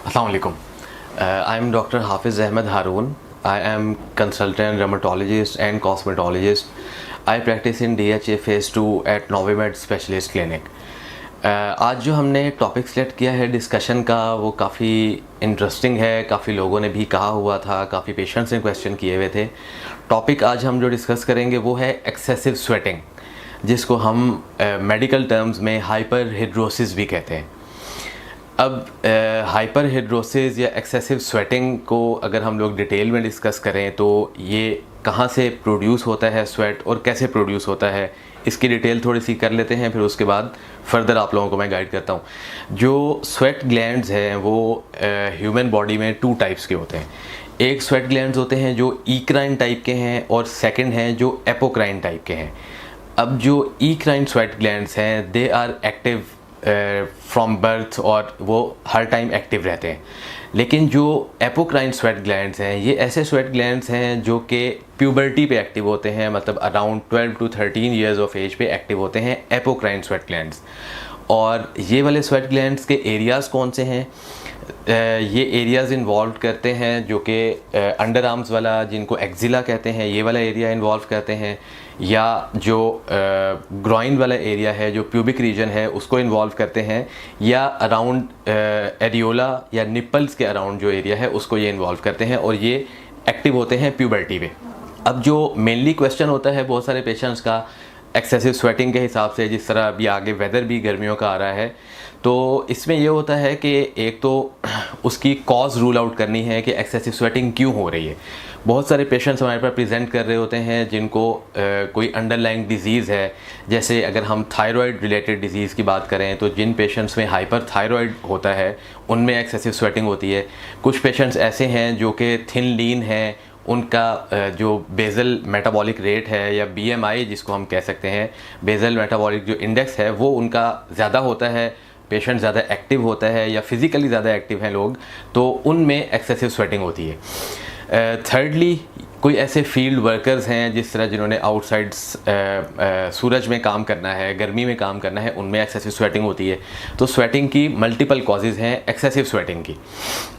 Assalamualaikum. I'm Dr. Hafiz Ahmed Haroon. I am consultant rheumatologist and cosmetologist. I practice in DHA Phase 2 at Novimed Specialist Clinic. आज जो हमने topic select किया है discussion का वो काफ़ी इंटरेस्टिंग है, काफ़ी लोगों ने भी कहा हुआ था, काफ़ी पेशेंट्स ने क्वेश्चन किए हुए थे। टॉपिक आज हम जो डिस्कस करेंगे वो है एक्सेसिव स्वेटिंग, जिसको हम मेडिकल टर्म्स में हाइपर हिड्रोसिस भी कहते हैं। अब हाइपर हिड्रोसिस या एक्सेसिव स्वेटिंग को अगर हम लोग डिटेल में डिस्कस करें तो ये कहाँ से प्रोड्यूस होता है स्वेट और कैसे प्रोड्यूस होता है, इसकी डिटेल थोड़ी सी कर लेते हैं, फिर उसके बाद फर्दर आप लोगों को मैं गाइड करता हूँ। जो स्वेट ग्लैंड्स हैं वो ह्यूमन बॉडी में 2 टाइप्स के होते हैं। एक स्वेट ग्लैंड्स होते हैं जो ईक्राइन टाइप के हैं और सेकंड हैं जो एपोक्राइन टाइप के हैं। अब जो ईक्राइन स्वेट ग्लैंड्स हैं they are active from birth और वो हर टाइम एक्टिव रहते हैं। लेकिन जो एपोक्राइन स्वेट ग्लैंड्स हैं ये ऐसे स्वेट ग्लैंड्स हैं जो कि प्यूबर्टी पे एक्टिव होते हैं, मतलब around 12 to 13 years of age पे एक्टिव होते हैं एपोक्राइन स्वेट ग्लैंड्स। और ये वाले स्वेट ग्लैंड्स के एरियाज़ कौन से हैं? ये एरियाज़ इन्वॉल्व करते हैं जो कि अंडर आर्म्स वाला, जिनको एक्जिला कहते हैं, ये वाला एरिया इन्वॉल्व करते हैं, या जो ग्रॉइन वाला एरिया है जो प्यूबिक रीजन है उसको इन्वॉल्व करते हैं, या अराउंड एरियोला या निपल्स के अराउंड जो एरिया है उसको ये इन्वॉल्व करते हैं और ये एक्टिव होते हैं प्यूबर्टी में। अब जो मेनली क्वेश्चन होता है बहुत सारे पेशेंट्स का एक्सेसिव स्वेटिंग के हिसाब से, जिस तरह अभी आगे वेदर भी गर्मियों का आ रहा है, तो इसमें ये होता है कि एक तो उसकी कॉज रूल आउट करनी है कि एक्सेसिव स्वेटिंग क्यों हो रही है। बहुत सारे पेशेंट्स हमारे पास प्रेजेंट कर रहे होते हैं जिनको कोई अंडरलाइंग डिजीज़ है। जैसे अगर हम थायराइड रिलेटेड डिजीज़ की बात करें तो जिन पेशेंट्स में हाइपर थायराइड होता है उनमें एक्सेसिव स्वेटिंग होती है। कुछ पेशेंट्स ऐसे हैं जो कि थिन लीन हैं, उनका जो बेजल मेटाबॉलिक रेट है या BMI जिसको हम कह सकते हैं, बेजल मेटाबॉलिक जो इंडेक्स है वो उनका ज़्यादा होता है, पेशेंट ज़्यादा एक्टिव होता है या फिज़िकली ज़्यादा एक्टिव हैं लोग, तो उनमें एक्सेसिव स्वेटिंग होती है। थर्डली, कोई ऐसे फील्ड वर्कर्स हैं जिस तरह जिन्होंने आउटसाइड सूरज में काम करना है, गर्मी में काम करना है, उनमें एक्सेसिव स्वेटिंग होती है। तो स्वेटिंग की मल्टीपल कॉजेज़ हैं एक्सेसिव स्वेटिंग की।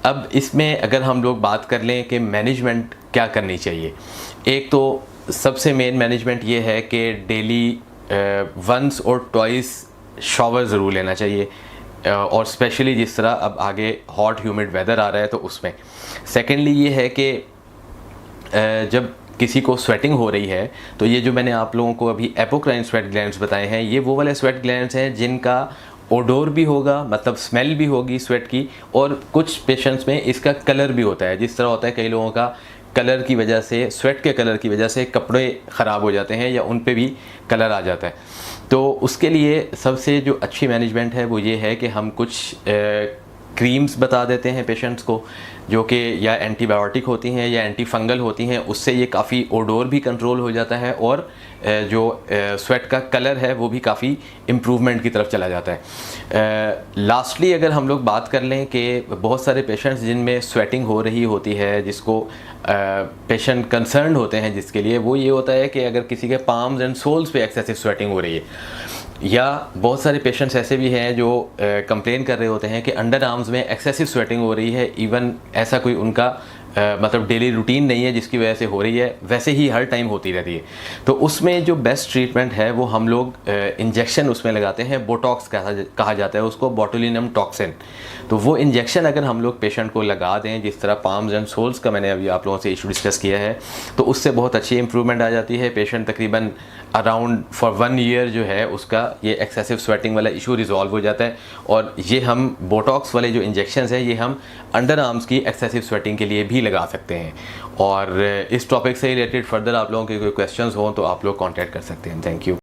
अब इसमें अगर हम लोग बात कर लें कि मैनेजमेंट क्या करनी चाहिए, एक तो सबसे मेन मैनेजमेंट ये है कि डेली वंस और ट्वाइस शॉवर ज़रूर लेना चाहिए, और स्पेशली जिस तरह अब आगे हॉट ह्यूमिड वेदर आ रहा है तो उसमें। सेकेंडली ये है कि जब किसी को स्वेटिंग हो रही है तो ये जो मैंने आप लोगों को अभी एपोक्राइन स्वेट ग्लैंड्स बताए हैं, ये वो वाले स्वेट ग्लैंड्स हैं जिनका ओडोर भी होगा, मतलब स्मेल भी होगी स्वेट की, और कुछ पेशेंट्स में इसका कलर भी होता है। जिस तरह होता है कई लोगों का कलर की वजह से, स्वेट के कलर की वजह से कपड़े ख़राब हो जाते हैं या उन पे भी कलर आ जाता है। तो उसके लिए सबसे जो अच्छी मैनेजमेंट है वो ये है कि हम कुछ क्रीम्स बता देते हैं पेशेंट्स को जो कि या एंटीबायोटिक होती हैं या एंटी फंगल होती हैं। उससे ये काफ़ी ओडोर भी कंट्रोल हो जाता है और जो स्वेट का कलर है वो भी काफ़ी इम्प्रूवमेंट की तरफ चला जाता है। लास्टली अगर हम लोग बात कर लें कि बहुत सारे पेशेंट्स जिनमें स्वेटिंग हो रही होती है, जिसको पेशेंट कंसर्न होते हैं जिसके लिए, वो ये होता है कि अगर किसी के पाम्स एंड सोल्स पे एक्सेसिव स्वेटिंग हो रही है, या बहुत सारे पेशेंट्स ऐसे भी हैं जो कंप्लेन कर रहे होते हैं कि अंडर आर्म्स में एक्सेसिव स्वेटिंग हो रही है, इवन ऐसा कोई उनका मतलब डेली रूटीन नहीं है जिसकी वजह से हो रही है, वैसे ही हर टाइम होती रहती है। तो उसमें जो बेस्ट ट्रीटमेंट है वो हम लोग इंजेक्शन उसमें लगाते हैं, बोटॉक्स कहा जाता है उसको, बोटुलिनम टॉक्सिन। तो वो इंजेक्शन अगर हम लोग पेशेंट को लगा दें, जिस तरह पाम्स एंड सोल्स का मैंने अभी आप लोगों से इशू डिस्कस किया है, तो उससे बहुत अच्छी इंप्रूवमेंट आ जाती है। पेशेंट तकरीबन अराउंड फॉर 1 ईयर जो है उसका ये एक्सेसिव स्वेटिंग वाला इशू रिजॉल्व हो जाता है। और ये हम बोटॉक्स वाले जो इंजेक्शंस हैं ये हम अंडर आर्म्स की एक्सेसिव स्वेटिंग के लिए भी लगा सकते हैं। और इस टॉपिक से रिलेटेड फर्दर आप लोगों के कोई क्वेश्चंस हों तो आप लोग कांटेक्ट कर सकते हैं। Thank you.